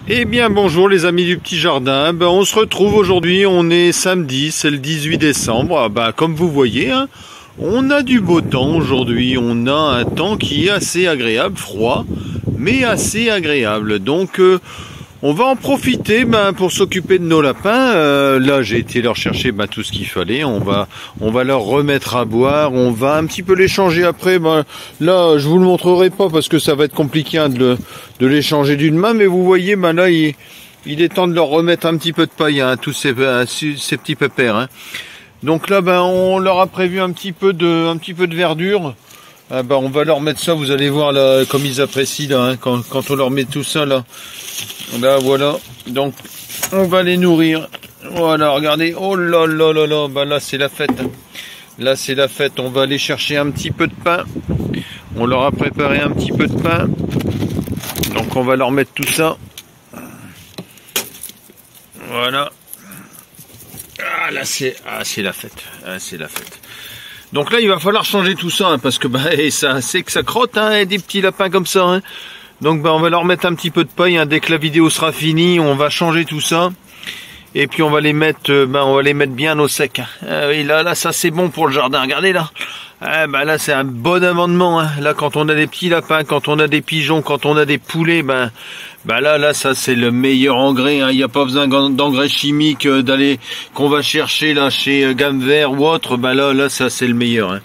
Eh bien bonjour les amis du petit jardin, on se retrouve aujourd'hui, on est samedi, c'est le 18 décembre, comme vous voyez, hein, on a du beau temps aujourd'hui, on a un temps qui est assez agréable, froid, mais assez agréable, donc on va en profiter pour s'occuper de nos lapins. Là j'ai été leur chercher tout ce qu'il fallait, on va leur remettre à boire, on va un petit peu les changer après. Là je vous le montrerai pas parce que ça va être compliqué hein, de les changer d'une main, mais vous voyez là il est temps de leur remettre un petit peu de paille, hein, tous ces petits pépères. Hein. Donc là on leur a prévu un petit peu de verdure. On va leur mettre ça, vous allez voir là comme ils apprécient là, hein, quand on leur met tout ça là. Là voilà, donc on va les nourrir. Voilà, regardez, oh là là là là, là c'est la fête. Là c'est la fête, on va aller chercher un petit peu de pain. On leur a préparé un petit peu de pain. Donc on va leur mettre tout ça. Voilà. Ah là c'est la fête. Ah, c'est la fête. Donc là il va falloir changer tout ça hein, parce que ça c'est que ça crotte hein, des petits lapins comme ça. Hein. Donc on va leur mettre un petit peu de paille hein. Dès que la vidéo sera finie, on va changer tout ça. Et puis on va les mettre bien au sec. Hein. Oui, là ça c'est bon pour le jardin. Regardez là. Là c'est un bon amendement. Hein. Là quand on a des petits lapins, quand on a des pigeons, quand on a des poulets, là ça c'est le meilleur engrais. Hein. Il n'y a pas besoin d'engrais chimiques qu'on va chercher là chez Gamme Vert ou autre. Là ça c'est le meilleur. Hein.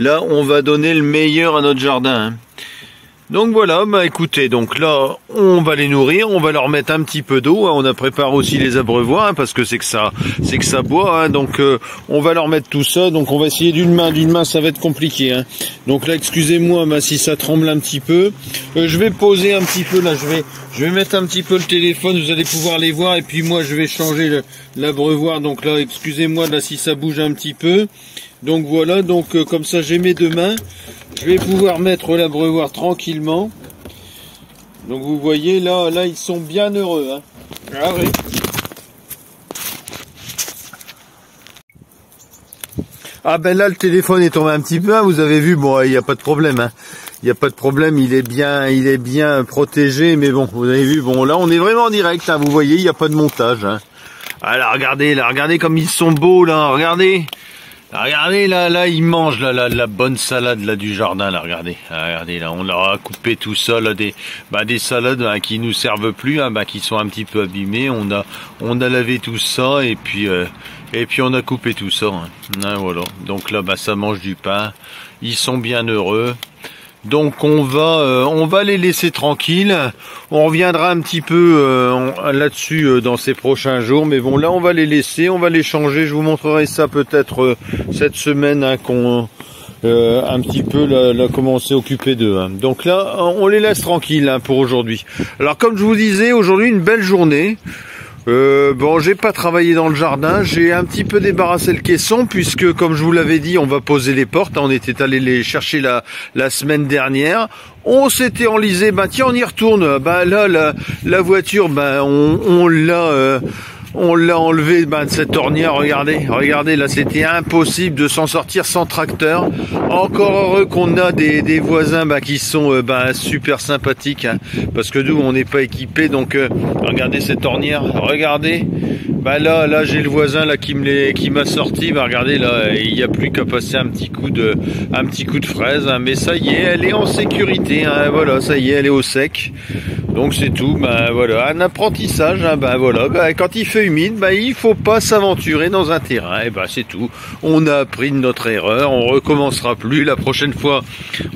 Là on va donner le meilleur à notre jardin. Hein. Donc voilà, écoutez, donc là, on va les nourrir, on va leur mettre un petit peu d'eau, hein, on a préparé aussi les abreuvoirs, hein, parce que c'est que ça boit, hein, donc on va leur mettre tout ça, donc on va essayer d'une main, ça va être compliqué, hein. Donc là, excusez-moi, si ça tremble un petit peu, je vais poser un petit peu, là, je vais mettre un petit peu le téléphone, vous allez pouvoir les voir, et puis moi, je vais changer l'abreuvoir, donc là, excusez-moi, là, si ça bouge un petit peu, donc voilà, donc comme ça, j'ai mes deux mains. Je vais pouvoir mettre l'abreuvoir tranquillement. Donc vous voyez là ils sont bien heureux. Hein. Ah oui. Là le téléphone est tombé un petit peu. Hein. Vous avez vu, il n'y a pas de problème. Hein. Il n'y a pas de problème. Il est bien protégé. Mais bon, vous avez vu. Bon là on est vraiment en direct. Hein. Vous voyez, il n'y a pas de montage. Hein. Regardez comme ils sont beaux là. Regardez. Regardez là ils mangent la bonne salade là du jardin là, regardez là on leur a coupé tout ça là des salades hein, qui nous servent plus hein, qui sont un petit peu abîmées, on a lavé tout ça et puis on a coupé tout ça hein. Voilà, donc là ça mange du pain, ils sont bien heureux. Donc on va les laisser tranquilles. On reviendra un petit peu là-dessus dans ces prochains jours. Mais bon, là on va les laisser, on va les changer. Je vous montrerai ça peut-être cette semaine hein, qu'on un petit peu comment on s'est occupé d'eux. Hein. Donc là, on les laisse tranquilles hein, pour aujourd'hui. Alors comme je vous disais, aujourd'hui une belle journée. J'ai pas travaillé dans le jardin, j'ai un petit peu débarrassé le caisson puisque comme je vous l'avais dit, on va poser les portes, on était allé les chercher la semaine dernière. On s'était enlisé, tiens on y retourne. Là la voiture, on l'a enlevé de cette ornière, regardez là c'était impossible de s'en sortir sans tracteur. Encore heureux qu'on a des voisins qui sont super sympathiques hein, parce que nous on n'est pas équipés donc regardez cette ornière, regardez. Là j'ai le voisin là qui m'a sorti, regardez là il n'y a plus qu'à passer un petit coup de fraise hein, mais ça y est, elle est en sécurité hein, voilà, ça y est, elle est au sec. Donc c'est tout, voilà, un apprentissage, hein, quand il fait humide, il faut pas s'aventurer dans un terrain, et c'est tout. On a appris de notre erreur, on recommencera plus, la prochaine fois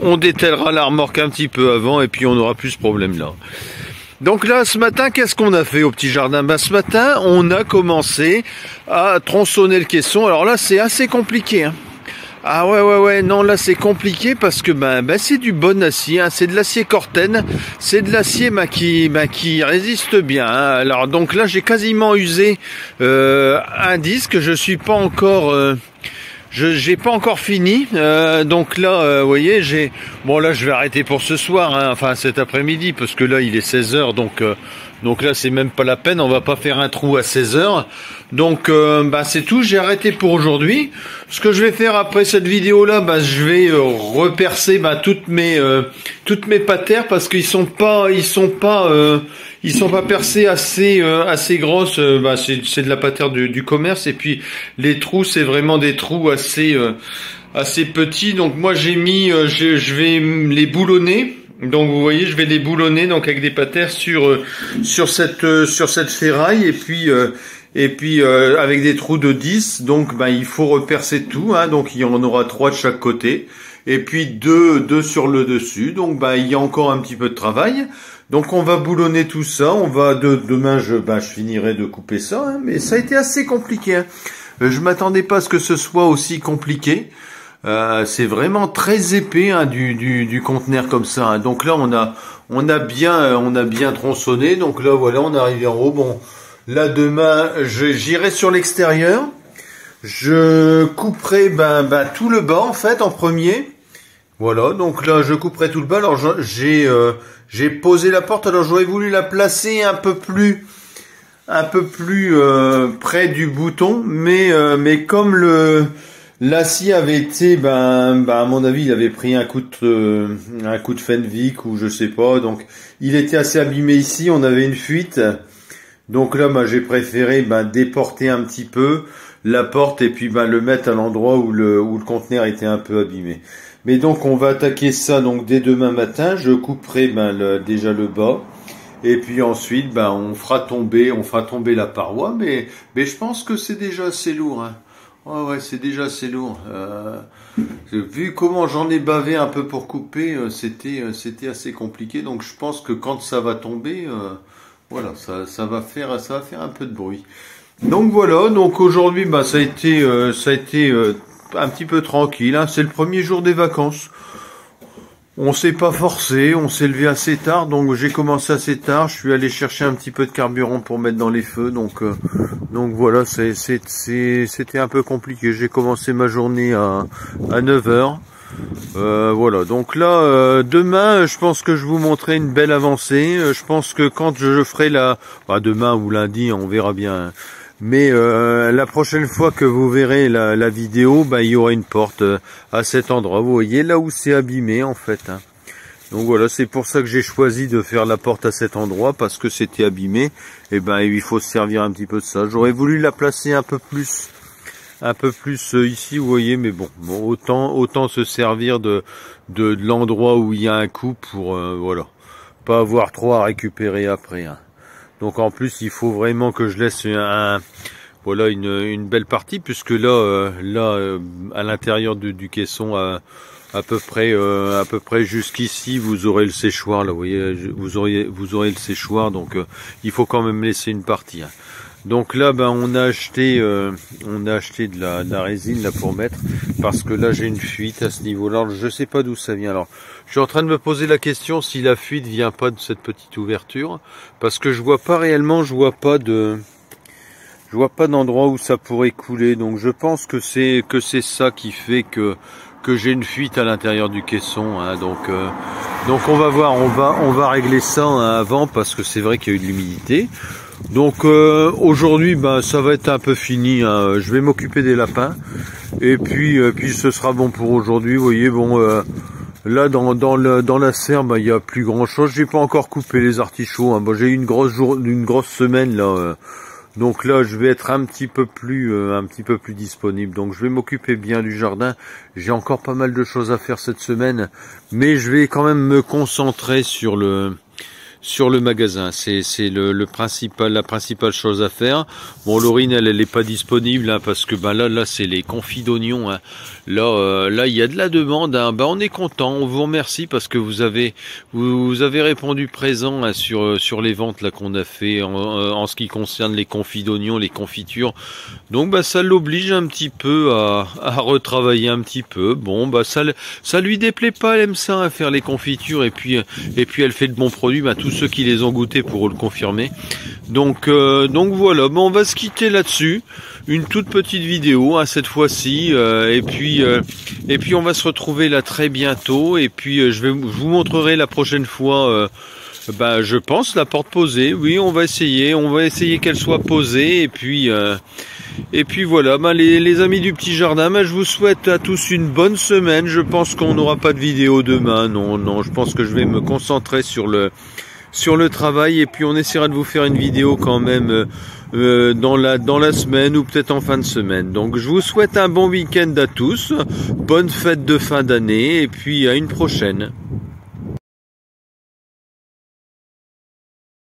on détellera la remorque un petit peu avant et puis on n'aura plus ce problème là. Donc là, ce matin, qu'est-ce qu'on a fait au petit jardin? Ce matin, on a commencé à tronçonner le caisson. Alors là, c'est assez compliqué, hein. Ah ouais, non là c'est compliqué parce que c'est du bon acier, hein, c'est de l'acier Corten, c'est de l'acier qui résiste bien. Hein. Alors donc là j'ai quasiment usé un disque, je suis pas encore j'ai pas encore fini, donc là, vous voyez, là je vais arrêter pour ce soir, hein, enfin cet après-midi, parce que là il est 16 h, donc Donc là, c'est même pas la peine, on va pas faire un trou à 16 heures. Donc c'est tout, j'ai arrêté pour aujourd'hui. Ce que je vais faire après cette vidéo-là, je vais repercer toutes mes patères parce qu'ils sont pas percés assez grosses. C'est de la patère du commerce, et puis les trous, c'est vraiment des trous assez petits. Donc moi j'ai mis, je vais les boulonner. Donc vous voyez, je vais les boulonner donc avec des patères sur cette ferraille, et puis avec des trous de 10. Donc il faut repercer tout, hein. Donc il y en aura 3 de chaque côté, et puis deux sur le dessus. Donc il y a encore un petit peu de travail. Donc on va boulonner tout ça. On va demain je finirai de couper ça, hein. Mais ça a été assez compliqué, hein. Je m'attendais pas à ce que ce soit aussi compliqué. C'est vraiment très épais, hein, du conteneur comme ça, hein. Donc là on a bien tronçonné. Donc là voilà, on est arrivé en haut. Bon, là demain j'irai sur l'extérieur. Je couperai tout le bas en fait en premier. Voilà, donc là je couperai tout le bas. Alors j'ai posé la porte. Alors j'aurais voulu la placer un peu plus près du bouton, mais comme l'acier avait été, à mon avis, il avait pris un coup de Fenwick ou je sais pas, donc il était assez abîmé ici. On avait une fuite, donc là, j'ai préféré déporter un petit peu la porte et puis le mettre à l'endroit où le conteneur était un peu abîmé. Mais donc on va attaquer ça donc dès demain matin. Je couperai déjà le bas. Et puis ensuite, on fera tomber la paroi, mais je pense que c'est déjà assez lourd, hein. Ouais, c'est déjà assez lourd. Vu comment j'en ai bavé un peu pour couper, c'était assez compliqué. Donc je pense que quand ça va tomber, voilà, ça va faire un peu de bruit. Donc voilà. Donc aujourd'hui, ça a été un petit peu tranquille, hein. C'est le premier jour des vacances. On s'est pas forcé, on s'est levé assez tard, donc j'ai commencé assez tard. Je suis allé chercher un petit peu de carburant pour mettre dans les feux, donc voilà, c'était un peu compliqué. J'ai commencé ma journée à 9 heures. Voilà, donc là demain, je pense que je vous montrerai une belle avancée. Je pense que quand je ferai demain ou lundi, on verra bien. Mais la prochaine fois que vous verrez la vidéo, il y aura une porte à cet endroit. Vous voyez là où c'est abîmé en fait, hein. Donc voilà, c'est pour ça que j'ai choisi de faire la porte à cet endroit, parce que c'était abîmé. Et il faut se servir un petit peu de ça. J'aurais voulu la placer un peu plus ici, vous voyez, mais bon, autant se servir de l'endroit où il y a un coup pour voilà, pas avoir trop à récupérer après, hein. Donc en plus il faut vraiment que je laisse une belle partie, puisque là à l'intérieur du caisson, à peu près jusqu'ici, vous aurez le séchoir là, vous voyez, vous aurez le séchoir, donc il faut quand même laisser une partie, hein. Donc là on a acheté de la résine là pour mettre, parce que là j'ai une fuite à ce niveau-là. Je sais pas d'où ça vient. Alors je suis en train de me poser la question si la fuite vient pas de cette petite ouverture, parce que je vois pas d'endroit où ça pourrait couler. Donc je pense que c'est ça qui fait que j'ai une fuite à l'intérieur du caisson, hein. Donc on va voir, on va régler ça, hein, avant, parce que c'est vrai qu'il y a eu de l'humidité. Donc aujourd'hui ça va être un peu fini, hein. Je vais m'occuper des lapins, et puis ce sera bon pour aujourd'hui. Vous voyez, là dans la serre, il y a plus grand chose. J'ai pas encore coupé les artichauts, hein. J'ai eu une grosse semaine là, donc là je vais être un petit peu plus disponible. Donc je vais m'occuper bien du jardin. J'ai encore pas mal de choses à faire cette semaine, mais je vais quand même me concentrer sur le magasin. C'est la principale chose à faire. Bon, Laurine, elle est pas disponible, hein, parce que là c'est les confits d'oignons, hein. Là il y a de la demande, hein. On est content, on vous remercie, parce que vous avez répondu présent, hein, sur les ventes là qu'on a fait en ce qui concerne les confits d'oignons, les confitures. Donc ça l'oblige un petit peu à retravailler un petit peu. Bon, ça lui déplaît pas, elle aime ça, hein, faire les confitures, et puis elle fait de bons produits. Tous ceux qui les ont goûtés pourront le confirmer. Donc voilà, on va se quitter là-dessus. Une toute petite vidéo, hein, cette fois-ci, et puis on va se retrouver là très bientôt, et puis je vous montrerai la prochaine fois Bah, je pense la porte posée. Oui, on va essayer qu'elle soit posée et puis voilà. Bah, les amis du petit jardin, bah, je vous souhaite à tous une bonne semaine. Je pense qu'on n'aura pas de vidéo demain. Non, je pense que je vais me concentrer sur le travail et puis on essaiera de vous faire une vidéo quand même dans la semaine ou peut-être en fin de semaine. Donc je vous souhaite un bon week-end à tous, bonne fête de fin d'année et puis à une prochaine.